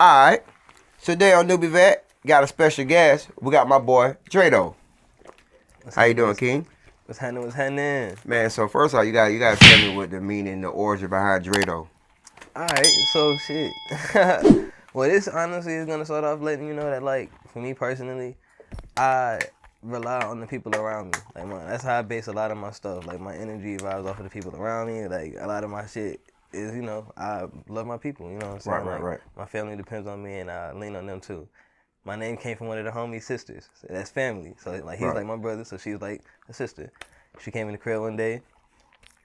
All right. Today on NewbieVet, got a special guest. We got my boy DreDoe. How you doing, King? What's happening? Man, so first of all, you got to tell me what the meaning, the origin behind DreDoe. Alright, so shit. Well, this honestly is gonna start off letting you know that, like, for me personally, I rely on the people around me. Like, that's how I base a lot of my stuff. Like, my energy vibes off of the people around me. Like, a lot of my shit is, I love my people. You know what I'm saying? Right. My family depends on me, and I lean on them too. My name came from one of the homie's sisters. So that's family. So, like, he's like my brother, so she's like a sister. She came in the crib one day.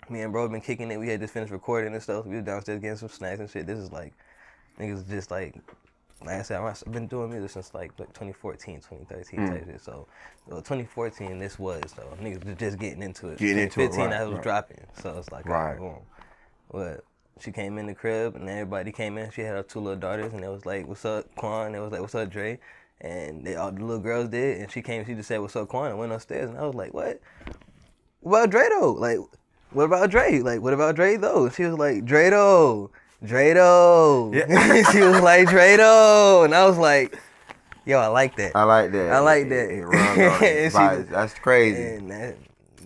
Me and bro been kicking it. We had just finished recording and stuff. We was downstairs getting some snacks and shit. This is like, niggas just like I said, I've been doing music since like 2014, 2013 type shit. So 2014, this was, though. Niggas was just getting into it. 2015, I was dropping. So it's like, right. Boom. But she came in the crib and everybody came in. She had her two little daughters and it was like, what's up, Quan? It was like, what's up, Dre? And all the little girls did. And she came, she just said, what's up, Quan? And went upstairs. And I was like, what? What about DreDoe? Like, what about Dre? Like, what about Dre though? She was like, DreDoe. Yeah. She was like, DreDoe. And I was like, yo, I like that. I like that. That's crazy. And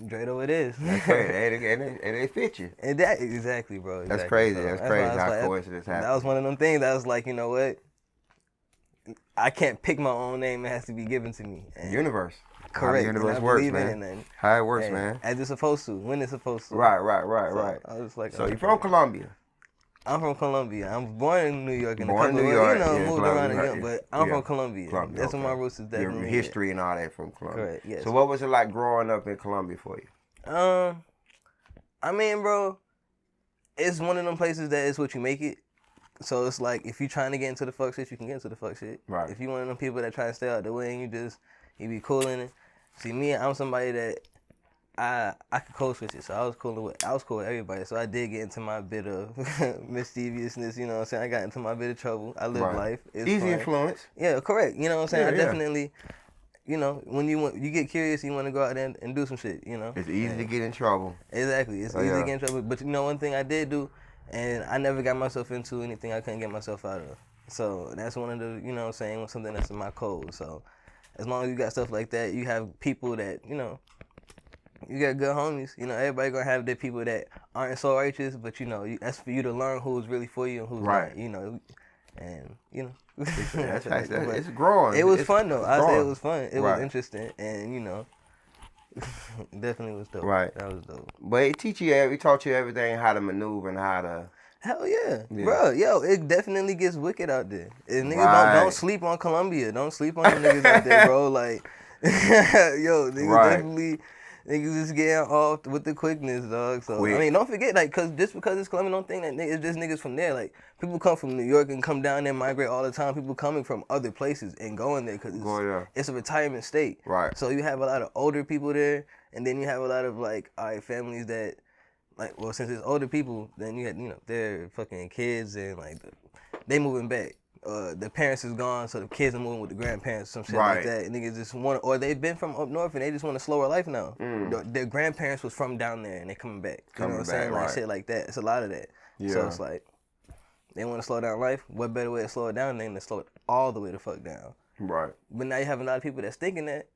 DreDoe it is. That's crazy. And it fit you. And that, exactly, bro. Exactly. That's crazy. So that's crazy how like, coincidence happens. That was one of them things that was like, you know what? I can't pick my own name. It has to be given to me. And universe. Correct. How the universe works, man. How it works, man. As it's supposed to. When it's supposed to. Right. I was like, so you're from Colombia? I'm from Colombia. I'm born in New York. Born in New York. Moved around again, but I'm from Colombia. That's what my roots is definitely. Your history and all that from Colombia. Correct, yes. So what was it like growing up in Colombia for you? I mean, bro, it's one of them places that it's what you make it. So it's like, if you're trying to get into the fuck shit, you can get into the fuck shit. Right. If you one of them people that try to stay out the way and you be cool in it. See, me, I'm somebody that I could code switch it. So I was cool with everybody. So I did get into my bit of mischievousness, you know what I'm saying? I got into my bit of trouble. I lived life. It's easy fun. Influence. Yeah, correct. You know what I'm saying? I definitely, when you get curious, you want to go out there and do some shit, It's easy to get in trouble. Exactly. It's easy to get in trouble. But one thing I did do, and I never got myself into anything I couldn't get myself out of. So that's one of the, something that's in my code. So as long as you got stuff like that, you have people that, you got good homies. Everybody gonna have their people that aren't so righteous, but that's for you to learn who's really for you and who's not. It's growing. It was fun though. I say it was fun. It was interesting, and definitely was dope. Right. That was dope. But it taught you everything, how to maneuver and how to. Hell yeah. Bro. Yo, it definitely gets wicked out there. And niggas don't sleep on Colombia. Don't sleep on them niggas out there, bro. Like, yo, niggas definitely. Niggas just getting off with the quickness, dog. So, I mean, don't forget, like, just because it's Colombia, don't think that it's just niggas from there. Like, people come from New York and come down there and migrate all the time. People coming from other places and going there because it's a retirement state. Right. So you have a lot of older people there, and then you have a lot of, like, families that, like, well, since it's older people, then you had, their fucking kids and, like, they moving back. The parents is gone, so the kids are moving with the grandparents, some shit like that. And niggas just want, or they've been from up north and they just want a slower life now. Their grandparents was from down there and they coming back. You know what I'm saying? Like shit like that. It's a lot of that. Yeah. So it's like, they want to slow down life. What better way to slow it down than to slow it all the way the fuck down? Right. But now you have a lot of people that's thinking that,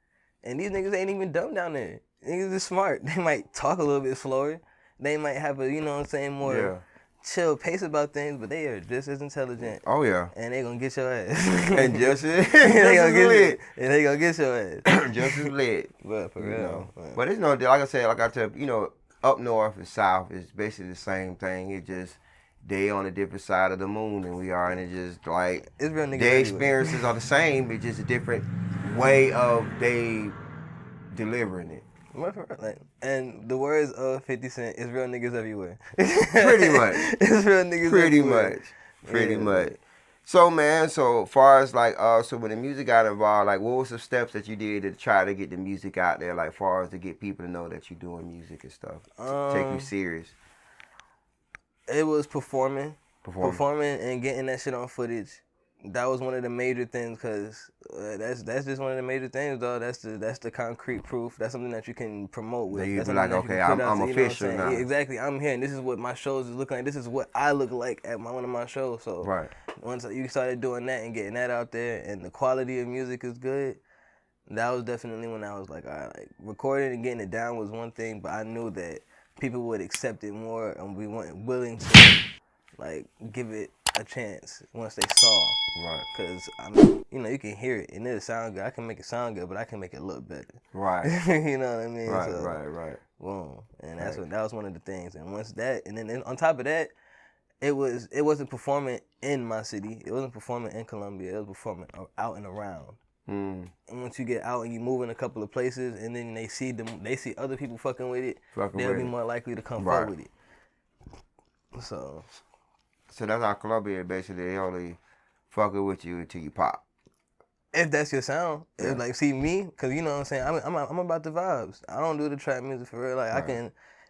and these niggas ain't even dumb down there. Niggas is smart. They might talk a little bit slower. They might have a, more chill pace about things, but they are just as intelligent. Oh yeah. And they gonna get your ass. And just as lit. And they gonna get your ass. Just as lit. Well, for real. But it's like I said, like I tell up north and south is basically the same thing. It just they on a different side of the moon than we are, and it's just like it's real niggas their experiences are the same. It's just a different way of they delivering it. And the words of 50 Cent, it's real niggas everywhere. Pretty much. It's real niggas everywhere. Pretty much. So, man, so far as like, so when the music got involved, like what was some steps that you did to try to get the music out there, like far as to get people to know that you're doing music and stuff, take you serious? It was performing and getting that shit on footage. that was one of the major things, because that's just one of the major things, though. That's the concrete proof. That's something that you can promote with. Then you That's be something like, that you okay, can put I'm out to, official now. Yeah, exactly. I'm here, and this is what my shows is looking like. This is what I look like at one of my shows. So Right. once you started doing that and getting that out there, and the quality of music is good, that was definitely when I was like, all right, like, recording and getting it down was one thing, but I knew that people would accept it more and be willing to like give it a chance once they saw. Right. Cause I mean, you can hear it and it'll sound good. I can make it sound good, but I can make it look better. Right. You know what I mean? Right. So, Right. boom, and that was one of the things. And once that, and then on top of that, it wasn't performing in my city. It wasn't performing in Columbia. It was performing out and around. And once you get out and you move in a couple of places, and then they see other people fucking with it, they'll be more likely to come forward with it. So that's how Columbia basically, they only fucking with you until you pop. If that's your sound, if like see me, cause you know what I'm saying, I'm about the vibes. I don't do the trap music for real. Like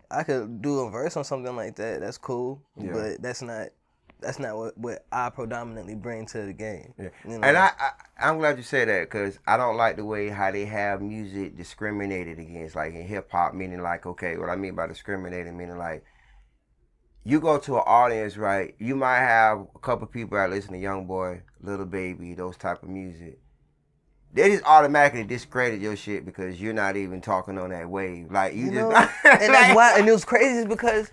I could do a verse on something like that. That's cool, but that's not what I predominantly bring to the game. Yeah. You know? And I'm glad you said that, because I don't like the way how they have music discriminated against, like in hip hop, meaning like, okay, what I mean by discriminated, meaning like, you go to an audience, right? You might have a couple people that listen to Young Boy, Little Baby, those type of music. They just automatically discredit your shit because you're not even talking on that wave. Like you just, and that's why. And it was crazy because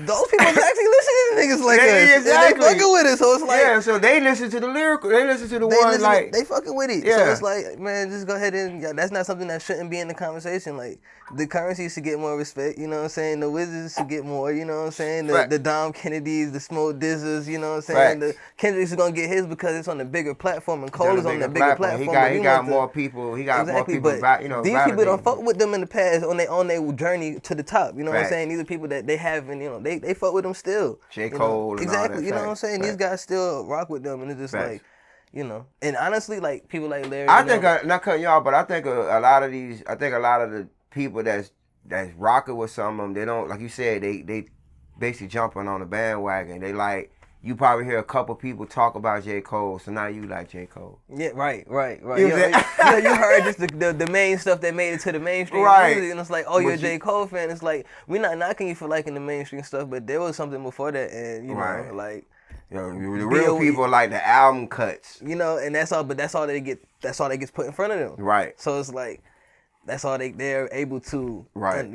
those people actually listen to niggas like us. Exactly. And they fucking with it. So it's like, so they listen to the lyrical. They listen to the ones like they fucking with it. Yeah. So it's like, man, just go ahead and that's not something that shouldn't be in the conversation. Like the currency should get more respect. You know what I'm saying? The Wizards should get more. You know what I'm saying? The Dom Kennedys, the Smoke Dizzers. You know what I'm saying? The Kendrick's is gonna get his because it's on the bigger platform, and Cole is on the bigger platform. He got more people. He got more people. These people don't fuck with them in the past on their journey to the top. You know what I'm saying? These are people that they have, and they fuck with them still. J. Cole. Exactly. You know what I'm saying? These guys still rock with them, and it's just like, and honestly, like people like Larry. I think not cutting y'all, but I think a lot of the people that's rocking with some of them, they don't, like you said, they basically jumping on the bandwagon. They like, you probably hear a couple people talk about J. Cole, so now you like J. Cole. Yeah, right. You heard just the main stuff that made it to the mainstream music, and it's like, oh, you're a J. Cole fan. It's like, we're not knocking you for liking the mainstream stuff, but there was something before that, and know, like, the real people like the album cuts. And that's all. But that's all they get. That's all that gets put in front of them. Right. So it's like, that's all they're able to. Right.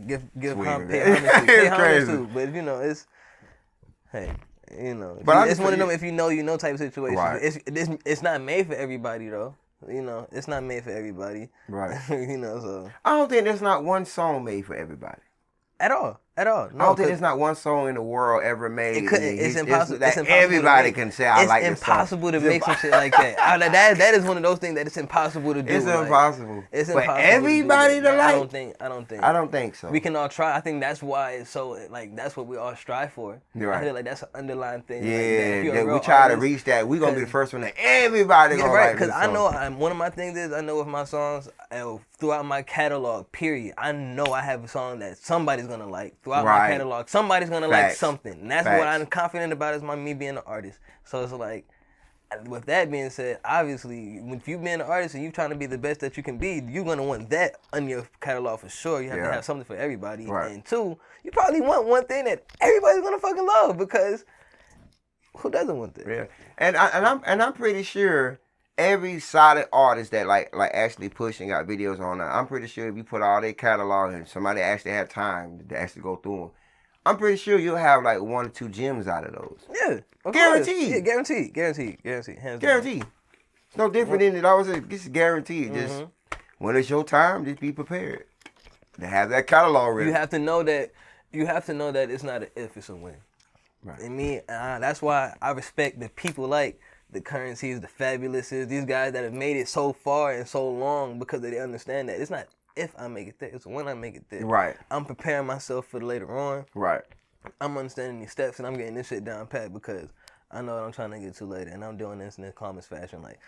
Give pay homage to. But it's, hey. But it's one of them if you know type of situation. Right. It's not made for everybody though. It's not made for everybody. Right. So I don't think there's not one song made for everybody. At all. No, I don't think there's not one song in the world ever made. It's impossible. It's impossible. Everybody can say I like this song. It's impossible to make some shit like that. That is one of those things that it's impossible to do. It's impossible. It's impossible. For everybody to like. I don't think so. We can all try. I think that's why it's so like that's what we all strive for. Right. I feel like that's an underlying thing. Yeah, we try to reach that. We gonna be the first one that everybody gonna like. Because I know one of my things is I know with my songs throughout my catalog. Period. I know I have a song that somebody's gonna like throughout my catalog. Somebody's gonna like something. And that's what I'm confident about is me being an artist. So it's like, with that being said, obviously, if you being an artist and you trying to be the best that you can be, you're gonna want that on your catalog for sure. You have to have something for everybody. Right. And two, you probably want one thing that everybody's gonna fucking love, because who doesn't want that? Yeah. And I'm pretty sure every solid artist that like actually push and got videos on that, I'm pretty sure if you put all their catalog and somebody actually had time to actually go through them, I'm pretty sure you'll have like 1 or 2 gems out of those. Yeah. Guaranteed. Yeah, guaranteed. Hands guaranteed. down. It's no different than it always is. This is guaranteed. Just when it's your time, just be prepared to have that catalog ready. You have to know that it's not an if, it's a when. Right. And that's why I respect the people like the Currencies, the Fabulouses, these guys that have made it so far and so long, because they understand that it's not if I make it there, it's when I make it there. Right. I'm preparing myself for the later on. Right. I'm understanding these steps, and I'm getting this shit down pat because I know what I'm trying to get to later, and I'm doing this in the calmest fashion. Like,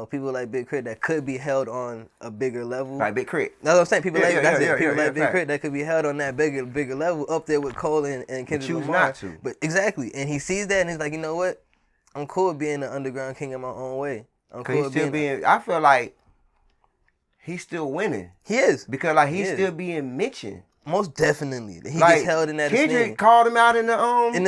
people like Big Crit that could be held on a bigger level. Like Big Crit. That's what I'm saying. People like Big Crit that could be held on that bigger level, up there with Cole and Kendrick Lamar. Choose not to. But exactly, and he sees that, and he's like, you know what? I'm cool with being the underground king in my own way. I'm Cause cool he's with still being. I feel like he's still winning. He is. Because like he's He is. still being mentioned. Most definitely. He like, gets held in that Kendrick esteem. called him out in the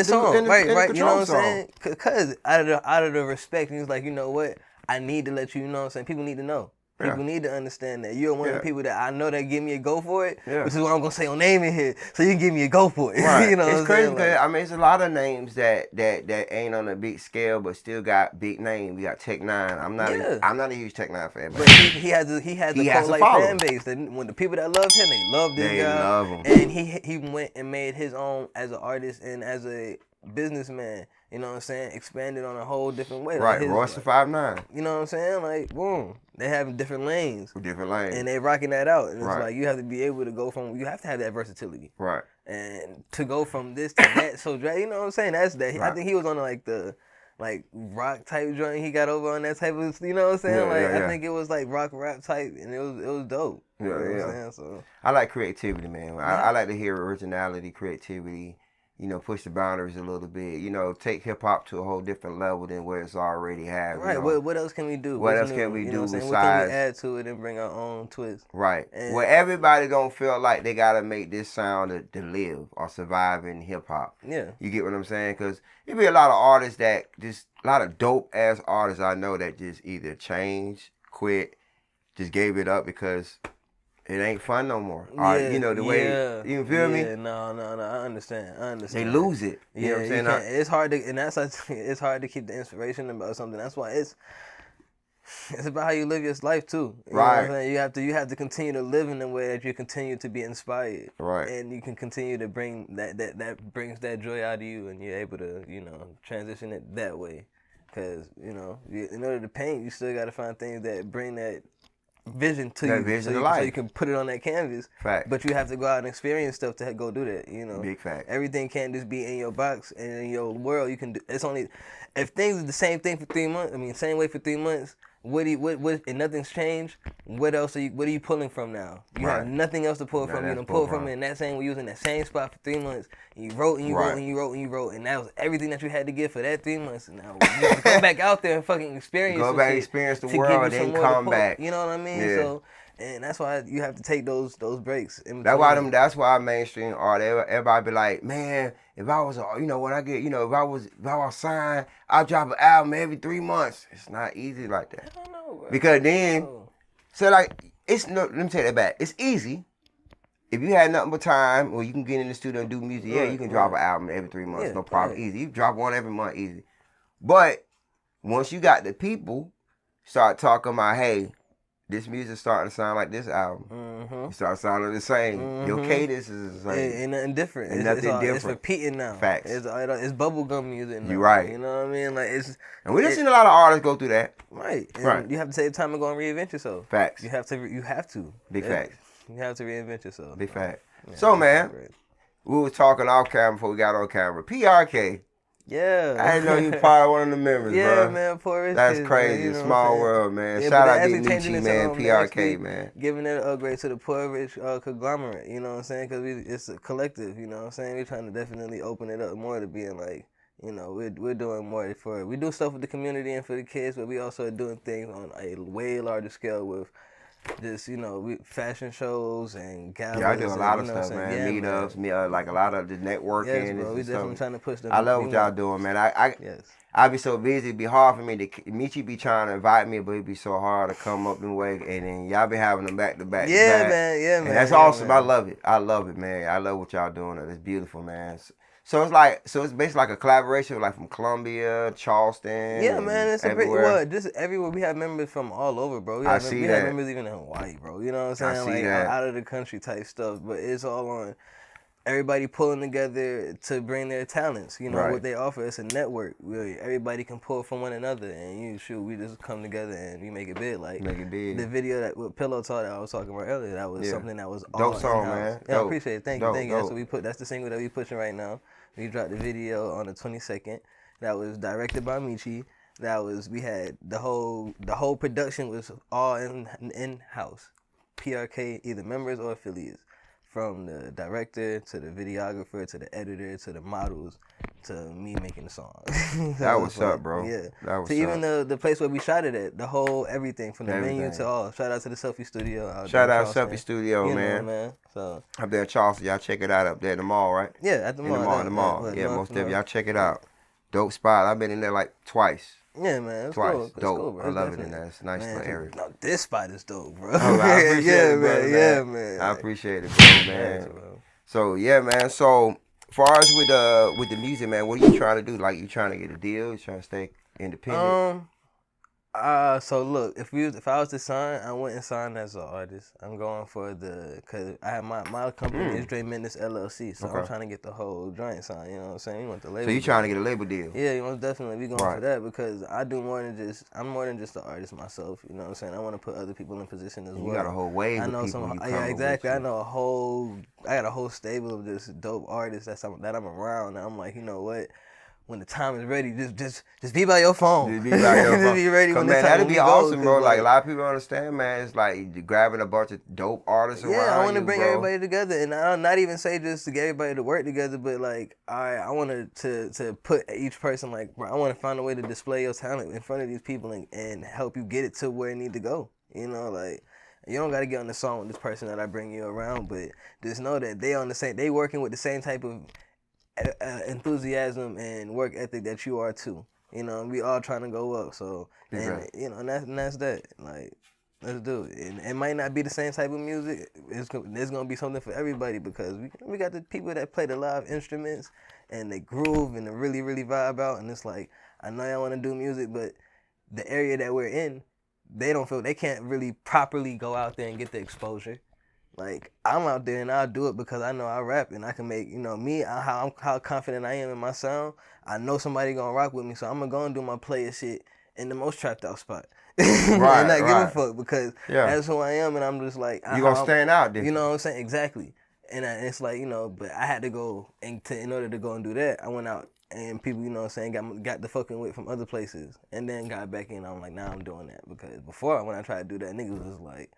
song. in the Right. Control You know what I'm song. saying? Cause out of the respect, he was like, you know what? I need to let you know what I'm saying. People need to know. People need to understand that you're one of the people that I know that give me a go for it, which is what I'm gonna say your name in here, so you can give me a go for it. Right. You know, it's what I'm crazy saying? because I mean, it's a lot of names that ain't on a big scale, but still got big names. We got Tech Nine. I'm not a huge Tech Nine fan, but he has a cult like fan base. That when the people that love him, they love this guy. They love him. And he went and made his own as an artist and as a businessman. You know what I'm saying? Expanded on a whole different way. Right, like Royce 5'9". You know what I'm saying? Like, boom. They have different lanes. And they rocking that out. And it's like you have to be able to go from, you have to have that versatility. Right. And to go from this to that, so you know what I'm saying? That's that. I think he was on like the rock type joint. He got over on that type of, you know what I'm saying? I think it was like rock rap type, and it was dope. Yeah, you know what I'm saying? So I like creativity, man. I like to hear originality, creativity. You know, push the boundaries a little bit. You know, take hip hop to a whole different level than where it's already had. Right. You know? What else can we do? What else can we do besides? What can we add to it and bring our own twist? Right. Where everybody don't feel like they gotta make this sound to live or survive in hip hop. Yeah. You get what I'm saying? Because there be a lot of artists that just a lot of dope ass artists I know that just either changed, quit, just gave it up because it ain't fun no more. Or, you know, the way, you feel me? No, I understand. They lose it. You know what I'm saying? It's hard to, and that's it's hard to keep the inspiration about something. That's why it's about how you live your life too. You know what I'm saying? You have to continue to live in a way that you continue to be inspired. Right. And you can continue to bring that brings that joy out of you, and you're able to, you know, transition it that way. Because, you know, in order to paint, you still got to find things that bring that vision to you, so you can put it on that canvas. Fact. But you have to go out and experience stuff to go do that. You know, big fact. Everything can't just be in your box and in your world. You can do. It's only if things are the same thing for 3 months. I mean, same way for 3 months. What and nothing's changed. What else what are you pulling from now? You have nothing else to pull from. You don't pull from it in that same. We was in that same spot for 3 months. And you wrote and you wrote and you wrote and you wrote, and that was everything that you had to give for that 3 months. And now you have to go back out there and fucking experience. Go back, experience the world, and then come back. You know what I mean? Yeah. So. And that's why you have to take those breaks. That's why mainstream art. Everybody be like, man, if I was, you know, when I get, you know, if I was signed, I'll drop an album every 3 months. It's not easy like that. I don't know, bro. Because then, so like, let me take that back. It's easy. If you had nothing but time, or you can get in the studio and do music, you can drop an album every 3 months, no problem, easy. You drop one every month, easy. But once you got the people start talking about, hey, this music starting to sound like this album. Mm-hmm. You start sounding the same. Mm-hmm. Your cadence is the same. Ain't nothing different. It's repeating now. Facts. It's bubblegum music now. You're right. You know what I mean? Like and we done seen a lot of artists go through that. Right. And you have to take the time to go and reinvent yourself. Facts. You have to. Big facts. You have to reinvent yourself. Big fact. Yeah, so man, we was talking off camera before we got on camera. PRK. Yeah. I didn't know you part of one of the members, bro. Yeah, man, PoorRichKids. That's crazy. Man, small world, man. Yeah, shout out to Michi, man. PRK, man. Giving it an upgrade to the PoorRich conglomerate, you know what I'm saying? Because it's a collective, you know what I'm saying? We're trying to definitely open it up more to being like, you know, we're doing more we do stuff with the community and for the kids, but we also are doing things on a way larger scale with just, you know, fashion shows and gatherings. Yeah, I do a lot of stuff, man. Meetups, like a lot of the networking. Yes, bro. We definitely trying to push them. I love what y'all doing, man. I be so busy. It'd be hard for me to. Michi be trying to invite me, but it'd be so hard to come up and way. And then y'all be having them back to back. Yeah, man. And that's awesome. Man. I love it. I love it, man. I love what y'all doing. It's beautiful, man. So it's basically like a collaboration, like from Columbia, Charleston. Yeah, man, it's everywhere. Just everywhere. We have members from all over, bro. We have members even in Hawaii, bro. You know what I'm saying? Out of the country type stuff. But it's all on everybody pulling together to bring their talents. You know what they offer. It's a network. Really, everybody can pull from one another, and we just come together and we make it big. The video that with Pillow Talk that I was talking about earlier, that was something that was all dope song, in-house. man. Yeah, I appreciate it. Thank you. So that's the single that we pushing right now. We dropped the video on the 22nd. That was directed by Michi. We had the whole production was all in-house. PRK, either members or affiliates. From the director to the videographer to the editor to the models to me making the song. That was up, bro. Yeah. That was to even the place where we shot it at, the whole everything from the Everything. venue to all. Shout out to the Selfie Studio. Shout out Selfie Studio, you man. Know, man. So up there in Charleston, y'all check it out up there in the mall, right? Yeah, at the mall. In the mall. Yeah, most definitely. Y'all check it out. Dope spot. I've been in there like twice. Yeah, man. It's Twice. Cool. It's dope. Cool, bro. I love it in there. It's a nice little area. No, this spot is dope, bro. Oh, I appreciate it, brother, man. Yeah, man. I appreciate it, bro, man. So yeah, man. So far as with the music, man, what are you trying to do? Like, you trying to get a deal? You trying to stay independent? So look, if I was to sign, I wouldn't sign as an artist. I'm going for cause I have my company is DreDoe LLC, so I'm trying to get the whole joint signed. You know what I'm saying? You want the label. So you trying to get a label deal? Yeah, you most definitely be going for that because I'm more than just an artist myself. You know what I'm saying? I want to put other people in position as well. You got a whole wave of people. Yeah, exactly. I know I got a whole stable of just dope artists that I'm around. And I'm like, you know what? When the time is ready, just be by your phone. Just be by your phone. Just be ready when the time that'd be awesome, bro. Like, like a lot of people don't understand, man. It's like grabbing a bunch of dope artists around. Yeah, I want to bring bro. everybody together, and I'll not even say just to get everybody to work together, but like I wanted to put each person like, bro, I want to find a way to display your talent in front of these people and help you get it to where it need to go. You know, like. You don't gotta get on the song with this person that I bring you around, but just know that they working with the same type of enthusiasm and work ethic that you are too. You know, we all trying to go up. So you know, and that's that. Like, let's do it. And it might not be the same type of music. There's gonna be something for everybody because we got the people that play the live instruments and they groove and they really vibe out. And it's like, I know y'all want to do music, but the area that we're in, they can't really properly go out there and get the exposure. Like, I'm out there and I'll do it because I know I rap and I can make, you know, how confident I am in my sound. I know somebody gonna rock with me, so I'm gonna go and do my player shit in the most trapped out spot. And not give a fuck because that's who I am, and I'm just like, you gonna stand out there. You know what I'm saying? Exactly. And it's like, you know, but I had to go in order to go and do that. I went out and people, you know what I'm saying, got the fucking whip from other places, and then got back in. I'm like, nah, I'm doing that because before when I tried to do that, niggas was like,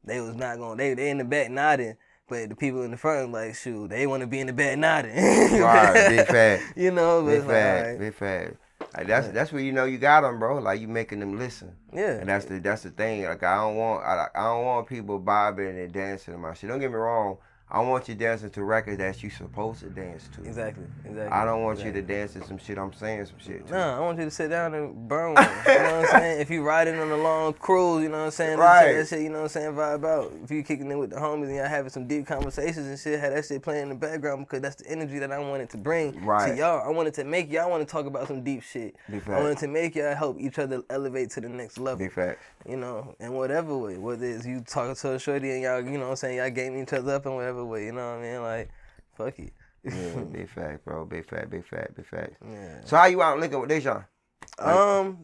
they was not going. They in the back nodding, but the people in the front like, shoot, they want to be in the back nodding. Right, big fat. You know, big fat, big fat. Like, that's where you know you got them, bro. Like, you making them listen. Yeah. And that's the thing. Like, I don't want people bobbing and dancing to my shit. Don't get me wrong. I want you dancing to records that you supposed to dance to. Exactly. I don't want you to dance to some shit I'm saying some shit to. Nah, I want you to sit down and burn one. You know what I'm saying? If you riding on a long cruise, you know what I'm saying? Right. That shit, you know what I'm saying, vibe out. If you kicking in with the homies and y'all having some deep conversations and shit, have that shit playing in the background because that's the energy that I wanted to bring to y'all. I wanted to make y'all want to talk about some deep shit. Big I wanted to make y'all help each other elevate to the next level. Big fact. You know, in whatever way. Whether it's you talking to a shorty and y'all, you know what I'm saying, y'all gaming each other up in whatever way, you know what I mean? Like, fuck it. Yeah, big fact, bro. Big fact. Yeah. So how you out linking with Deshaun?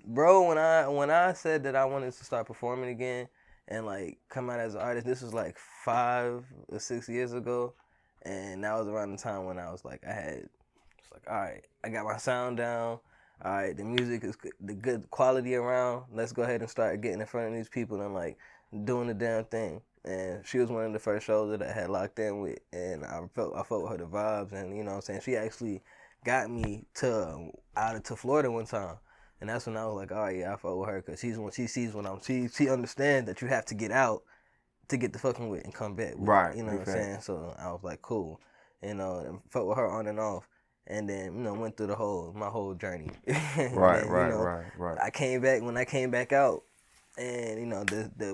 Bro, when I said that I wanted to start performing again and like come out as an artist, this was like 5 or 6 years ago, and that was around the time when I was like, it's like, all right, I got my sound down. All right, the music is the good quality around. Let's go ahead and start getting in front of these people and like doing the damn thing. And she was one of the first shows that I had locked in with, and I felt with her the vibes, and you know what I'm saying, she actually got me out to Florida one time, and that's when I was like, all right, yeah, I fought with her because she understands that you have to get out to get the fucking with and come back with, right? You know what I'm saying? So I was like, cool, you know, and fought with her on and off. And then, you know, went through my whole journey. Right. I came back out, and you know,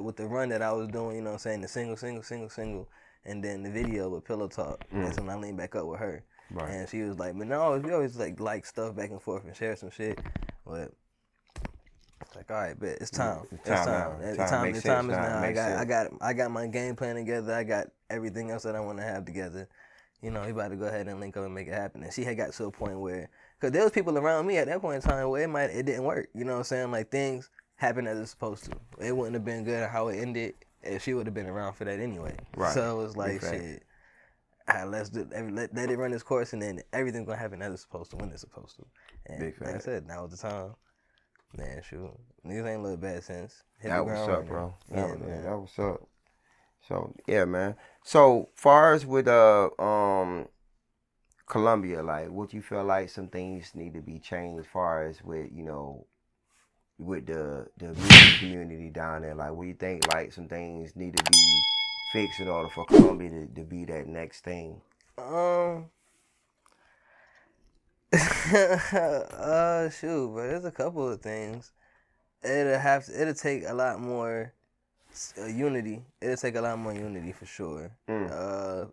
with the run that I was doing, you know what I'm saying, the single, and then the video with Pillow Talk. That's when I leaned back up with her. Right. And she was like, but no, we always like stuff back and forth and share some shit. But it's like, all right, bet it's time. It's time. The time is now. I got my game plan together. I got everything else that I want to have together. You know, he about to go ahead and link up and make it happen. And she had got to a point where, because there was people around me at that point in time where it didn't work. You know what I'm saying? Like, things happened as it's supposed to. It wouldn't have been good how it ended if she would have been around for that anyway. Right. So it was like, shit, let it run its course, and then everything's going to happen as it's supposed to, when it's supposed to. And like I said, that was the time. Man, shoot. Niggas ain't looked bad since. That was up, bro. That was up. So, yeah, man. So, far as with Colombia, like, what you feel like some things need to be changed as far as with, with the music community down there? Like, what do you think, like, some things need to be fixed in order for Colombia to be that next thing? Shoot, but there's a couple of things. It'll take a lot more unity. It'll take a lot more unity for sure.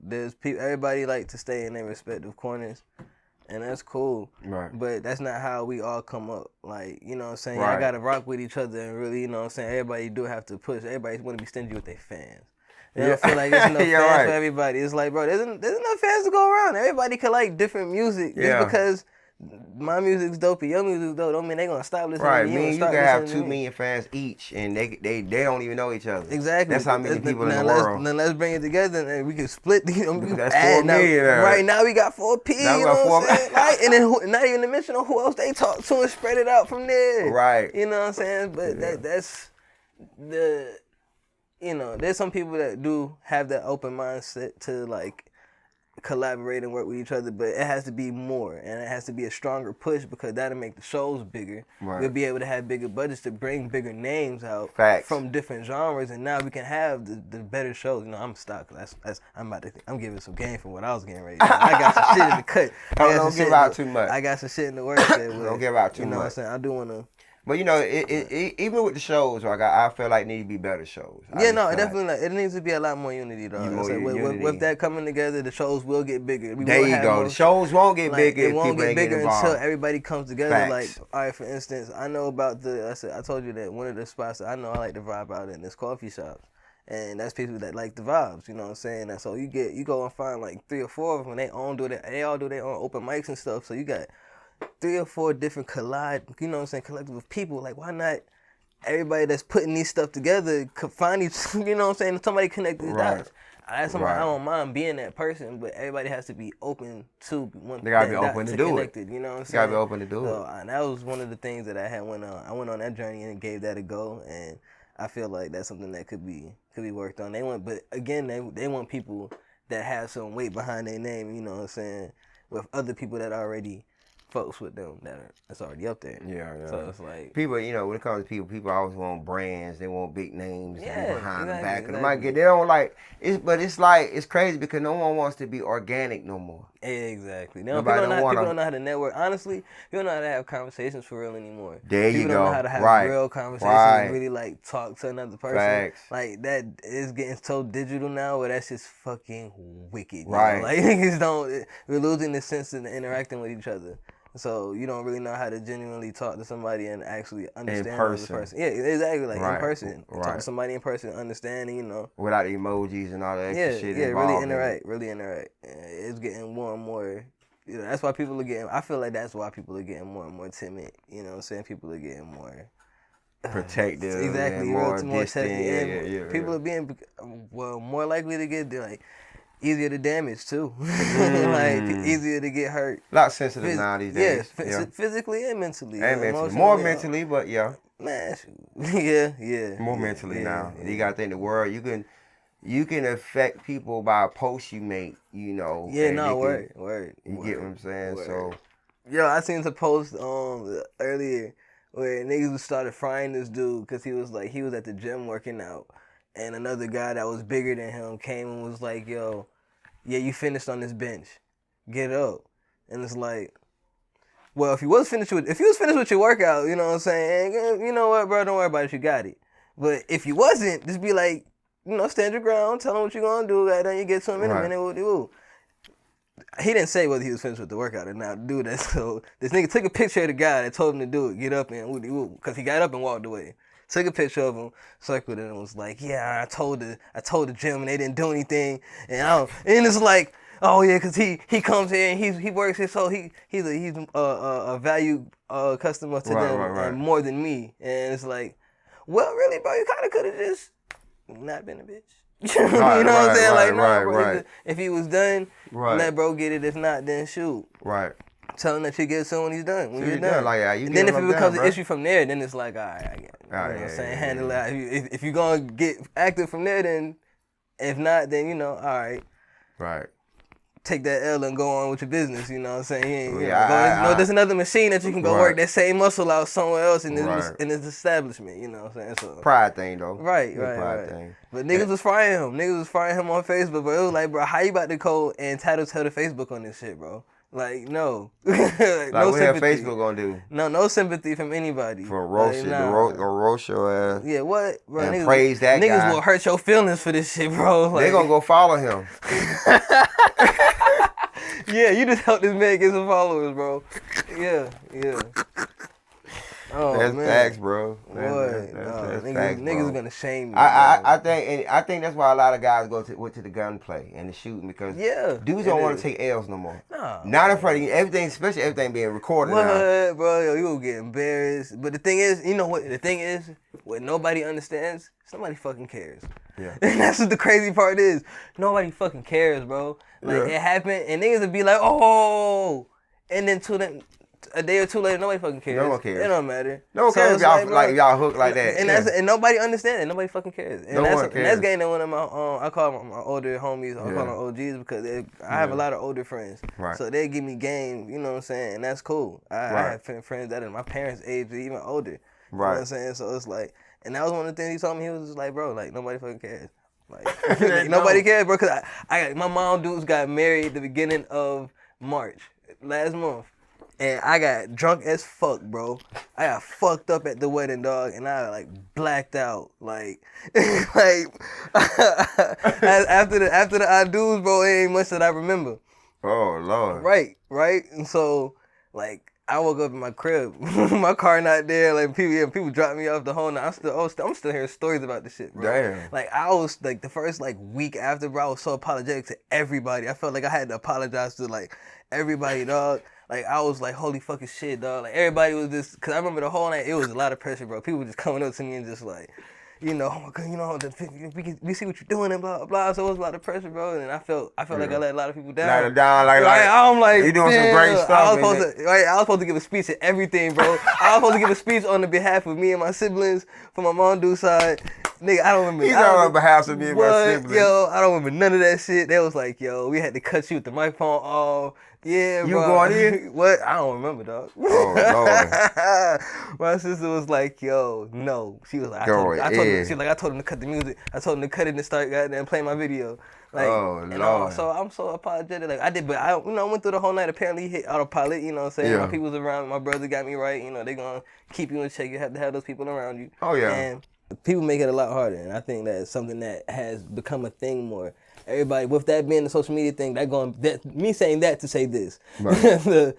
There's people. Everybody like to stay in their respective corners, and that's cool. Right. But that's not how we all come up. Like, you know what I'm saying? Right. I gotta rock with each other and really, you know what I'm saying? Everybody do have to push. Everybody want to be stingy with their fans. They don't feel like there's enough fans for everybody. It's like, bro, there's enough fans to go around. Everybody can like different music. Just because my music's dope and your music's dope don't mean they gonna stop listening to you. Right, you can have 2 million fans each, and they don't even know each other. Exactly. That's how many people in the world. Then let's bring it together and we can split. That's 4 million. Right now we got 4P. Now you know what I'm saying? Right, and then not even to mention who else they talk to and spread it out from there. Right. You know what I'm saying? But that's the. There's some people that do have that open mindset to like collaborate and work with each other, but it has to be more and it has to be a stronger push because that'll make the shows bigger. Right. We'll be able to have bigger budgets to bring bigger names out from different genres, and now we can have the better shows. I'm stuck. I'm giving some game from what I was getting ready to do. I got some shit in the cut. Don't give out too much. I got some shit in the works. Don't give out too much. You know what I'm saying? I do want to. But even with the shows, like I feel like need to be better shows. It needs to be a lot more unity though. With that coming together, the shows will get bigger. There you go. The shows won't get bigger. It won't get bigger until everybody comes together. Facts. Like, all right, for instance, I know about I told you that one of the spots that I know I like to vibe out in is coffee shops. And that's people that like the vibes, you know what I'm saying? And so you go and find like 3 or 4 of them, and they all do their own open mics and stuff. So you got 3 or 4 different collective of people. Like, why not everybody that's putting these stuff together could find these, you know what I'm saying? Somebody connect these dots. I don't mind being that person, but everybody has to be open to they gotta be open to do it. You know what I'm saying? They gotta be open to do it. And that was one of the things that I had went on. I went on that journey and gave that a go, and I feel like that's something that could be worked on. They want people that have some weight behind their name, you know what I'm saying, with other people that already folks with them that's already up there. Yeah. So it's like people, when it comes to people always want brands. They want big names behind the back of them. Exactly. They don't like it, but it's like it's crazy because no one wants to be organic no more. Exactly. People don't know how to network. Honestly, people don't know how to have conversations for real anymore. There you go. People don't know how to have real conversations and really like talk to another person. Facts. Like that is getting so digital now where that's just fucking wicked. Right. Like niggas we're losing the sense of interacting with each other. So you don't really know how to genuinely talk to somebody and actually understand the person. Yeah, exactly. Like in person. Talk to somebody in person, understanding, without the emojis and all that extra shit. Yeah, really interact. It's getting more and more. That's why people are getting. I feel like that's why people are getting more and more timid. You know what I'm saying? People are getting more protective. Exactly. More distant. Yeah. People are being more likely to get easier to damage too, like easier to get hurt. A lot sensitive now these days. Physically and mentally. More mentally, but man, more mentally now. You gotta think the world. You can affect people by a post you make. Word. You get what I'm saying? Word. So, I seen the post earlier where niggas started frying this dude because he was at the gym working out. And another guy that was bigger than him came and was like, yo, yeah, you finished on this bench. Get up. And it's like, well, if you was finished with your workout, you know what I'm saying? You know what, bro, don't worry about it, you got it. But if you wasn't, just be like, stand your ground, tell him what you're going to do, then you get something in a minute. He didn't say whether he was finished with the workout or not. Do that. So this nigga took a picture of the guy that told him to do it, get up and because he got up and walked away. Took a picture of him, circled it, and was like, "Yeah, I told the gym, and they didn't do anything." And it's like, "Oh yeah, cause he comes here and he works here, so he's a value customer to them and more than me." And it's like, well, really, bro, you kind of could have just not been a bitch. You know what I'm saying? Bro, if he was done, let bro get it. If not, then shoot. Right. Tell him that you get soon when he's done. When you're done. And then if it becomes an issue from there, then it's like, all right, I get it. You know what I'm saying? Handle it. If you're going to get active from there, then if not, then, all right. Right. take that L and go on with your business. You know what I'm saying? There's another machine that you can go work that same muscle out somewhere else in this establishment. You know what I'm saying? So pride thing though. Right. Thing. But niggas was frying him. Niggas was frying him on Facebook, bro. It was like, bro, how you about to go and tattletale to Facebook on this shit, bro? Like, no. Like no what sympathy. Facebook gonna do? No sympathy from anybody. From roast roast your ass. Yeah, what? Bro, and praise that guy. Niggas will hurt your feelings for this shit, bro. Like, they gonna go follow him. Yeah, you just helped this man get some followers, bro. Yeah. Oh, that's man. facts, bro. Niggas gonna shame you. I think that's why a lot of guys went to the gunplay and the shooting because dudes don't want to take L's no more. Nah, not in front of you. Everything, especially everything being recorded. What, now. bro? Yo, you gonna get embarrassed. But the thing is, you know what? The thing is, what nobody understands, somebody fucking cares. Yeah. And that's what the crazy part is. Nobody fucking cares, bro. Like it happened, and niggas would be like, oh, and then a day or two later, nobody fucking cares. No one cares. It don't matter. No one cares if y'all hooked like that. And nobody understands it. Nobody fucking cares. And no that's one cares. And that's getting one of my I call them my older homies. I call them OGs because I have a lot of older friends. Right. So they give me game. You know what I'm saying? And that's cool. I have friends that are my parents' age or even older. Right. You know what I'm saying? So it's like, and that was one of the things he told me. He was just like, bro, like nobody fucking cares. Like nobody cares, bro. Cause my mom dudes got married at the beginning of March last month. And I got drunk as fuck, bro. I got fucked up at the wedding, dog, and I like blacked out, like after the I do's, bro. It ain't much that I remember. Oh Lord. Right. And so, like, I woke up in my crib, my car not there. Like people dropped me off the whole night. I'm still hearing stories about this shit, bro. Damn. Like I was like the first like week after, bro. I was so apologetic to everybody. I felt like I had to apologize to like everybody, dog. Like, I was like, holy fucking shit, dog. Like, everybody was just, because I remember the whole night, it was a lot of pressure, bro. People were just coming up to me and just like, you know, oh my God, you know, we see what you're doing and blah, blah, blah. So it was a lot of pressure, bro. And I felt like I let a lot of people down. I'm like, you doing some great stuff. I was supposed to give a speech at everything, bro. I was supposed to give a speech on the behalf of me and my siblings from my mom dude's side. Nigga, I don't remember. He's on behalf of me and my siblings. Yo, I don't remember none of that shit. They was like, yo, we had to cut you with the microphone off. Yeah, bro. You going in? What? I don't remember, dog. Oh, Lord. My sister was like, yo, no. She was like, I told him to cut the music. I told him to cut it and start goddamn playing my video. Like, Lord. So I'm so apologetic. Like I did, but I went through the whole night. Apparently hit autopilot. You know what I'm saying? My people was around. My brother got me right. You know, they gonna keep you in check. You have to have those people around you. Oh yeah. And people make it a lot harder, and I think that's something that has become a thing more. Everybody, with that being the social media thing, me saying that to say this. Right. the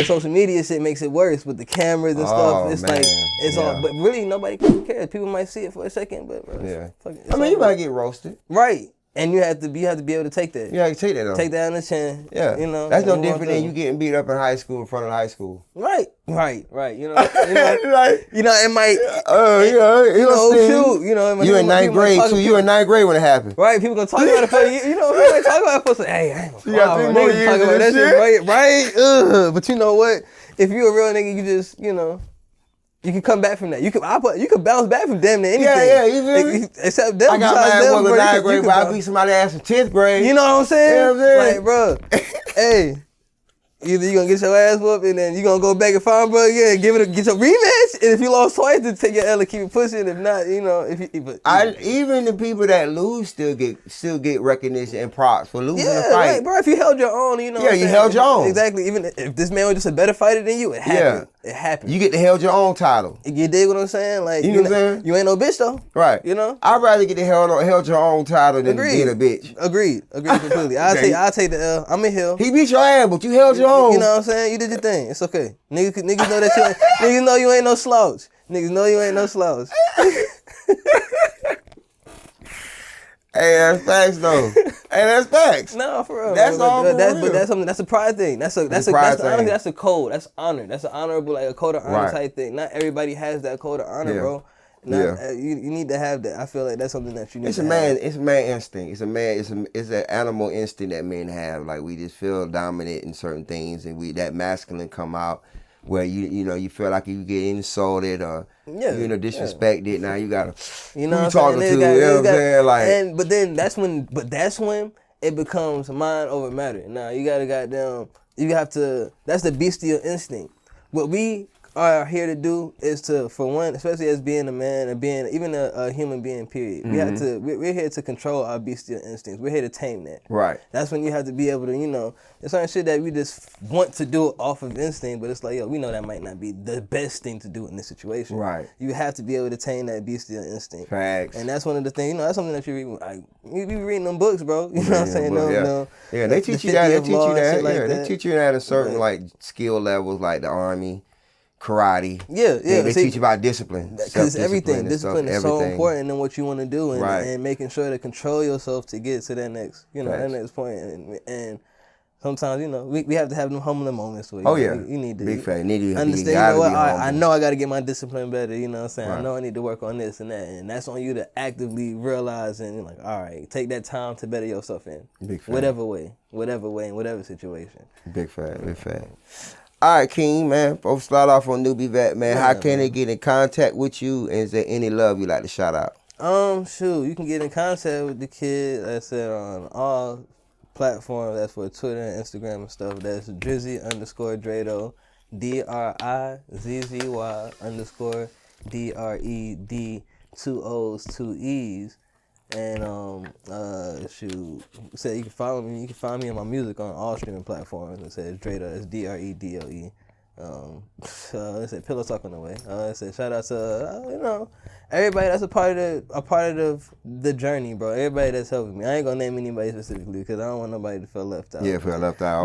social media shit makes it worse with the cameras and stuff. It's like, it's all, but really nobody cares. People might see it for a second, but you might get roasted. Right. And you have to be able to take that. Yeah, you take that though. Take that on the chin. Yeah. You know. That's no different than you getting beat up in high school in front of high school. Right. You know, like, you know, it might. Shoot. You know, you in ninth grade too. You in ninth grade when it happened. Right. People gonna talk about it for you. You know, people might talk about it for say, hey, I ain't gonna. You got 3 more years talk about that shit. Right. But you know what? If you a real nigga, you just, you know. You can come back from that. You can bounce back from damn near anything. Yeah, you feel me? Except them. I got mad one in 9th grade, but I beat somebody ass in 10th grade. You know what I'm saying? You know what I'm saying? Like, bro, hey, either you gonna get your ass whooped and then you gonna go back and find bro again and get your rematch. And if you lost twice, then take your L and keep it pushing. If not, you know, even the people that lose still get recognition and props for losing the fight. Right, bro. If you held your own, you know. Yeah, you held your own. Exactly. Even if this man was just a better fighter than you, it happened. Yeah. It happened. You get to held your own title. You dig what I'm saying? Like, you know what I'm saying? You ain't no bitch though. Right. You know? I'd rather get to held your own title than being a bitch. Agreed completely. I'll take the L. I'm a heel. He beat your ass, but you held your own. You know what I'm saying? You did your thing. It's okay. Niggas know that niggas know you ain't no slouch. Niggas know you ain't no slouch. Hey, that's facts though. Hey, that's facts. No, for real. That's all for real. But that's something. That's a pride thing. That's a code. That's honor. That's an honorable, like a code of honor type thing. Not everybody has that code of honor, bro. You need to have that. I feel like that's something that you need. It's a man instinct. It's an animal instinct that men have. Like we just feel dominant in certain things, and that masculine come out where you feel like you get insulted or disrespected. Now you gotta who you talking to. You know what I'm saying? Like, but that's when it becomes mind over matter. Now you gotta that's the bestial instinct. What we are here to do is to, for one, especially as being a man and being even a human being, period. We're here to control our bestial instincts. We're here to tame that. Right. That's when you have to be able to, there's certain shit that we just want to do off of instinct, but it's like, yo, we know that might not be the best thing to do in this situation. Right. You have to be able to tame that bestial instinct. Facts. And that's one of the things, that's something that you read. Like, you be reading them books, bro. You know what I'm saying? Yeah, they teach you that. They teach you that at a certain like skill levels, like the Army. Karate. They teach you about discipline. Because everything. Discipline is so important in what you want to do and making sure to control yourself to get to that next, that next point. And sometimes, we have to have them humbling moments where you need to big fact. You need to understand, I know I got to get my discipline better, you know what I'm saying? Right. I know I need to work on this and that. And that's on you to actively realize and like, all right, take that time to better yourself in. Big fact. Whatever way, in whatever situation. Big fact. All right, King, man. Folks, start off on NewbieVet, man. How can they get in contact with you? And is there any love you like to shout out? You can get in contact with the kid. I said on all platforms. That's for Twitter and Instagram and stuff. That's Drizzy_DreDoe, DRIZZY_DRED, 2 O's, 2 E's. And said you can follow me. You can find me on my music on all streaming platforms. It says DreDoe. It's DREDOE. It said Pillow Talk on the way. It said shout out to everybody that's a part of the journey, bro. Everybody that's helping me. I ain't gonna name anybody specifically because I don't want nobody to feel left out. Yeah, feel left out.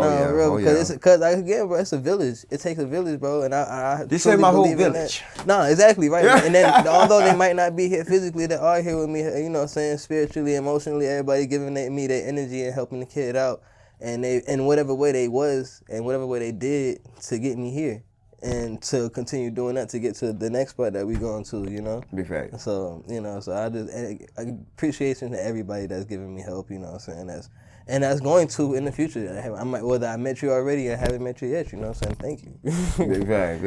Because again, bro, it's a village. It takes a village, bro. And I this ain't my whole village. No, exactly right. And then although they might not be here physically, they are here with me. You know what I'm saying? Spiritually, emotionally, everybody giving me their energy and helping the kid out. And they, in whatever way they was and whatever way they did to get me here and to continue doing that to get to the next part that we going to, Big fact. So, so I appreciation to everybody that's giving me help, you know what I'm saying? That's going to in the future. Whether I met you already or haven't met you yet, you know what I'm saying? Thank you. Big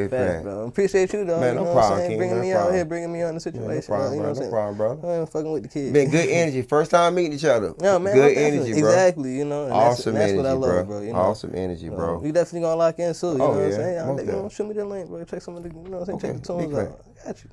fact, bro. Appreciate you, though. Man, no problem, King. Bringing me out here, bringing me on the situation. No problem, brother. I'm fucking with the kids. Been good energy. First time meeting each other. No, man. Good energy, bro. Exactly, And awesome that's energy, what I love, bro. Awesome energy, bro. We definitely gonna lock in soon, you know what I'm saying? Most Shoot me the link, bro. Check some of the, check the tunes out. I got you.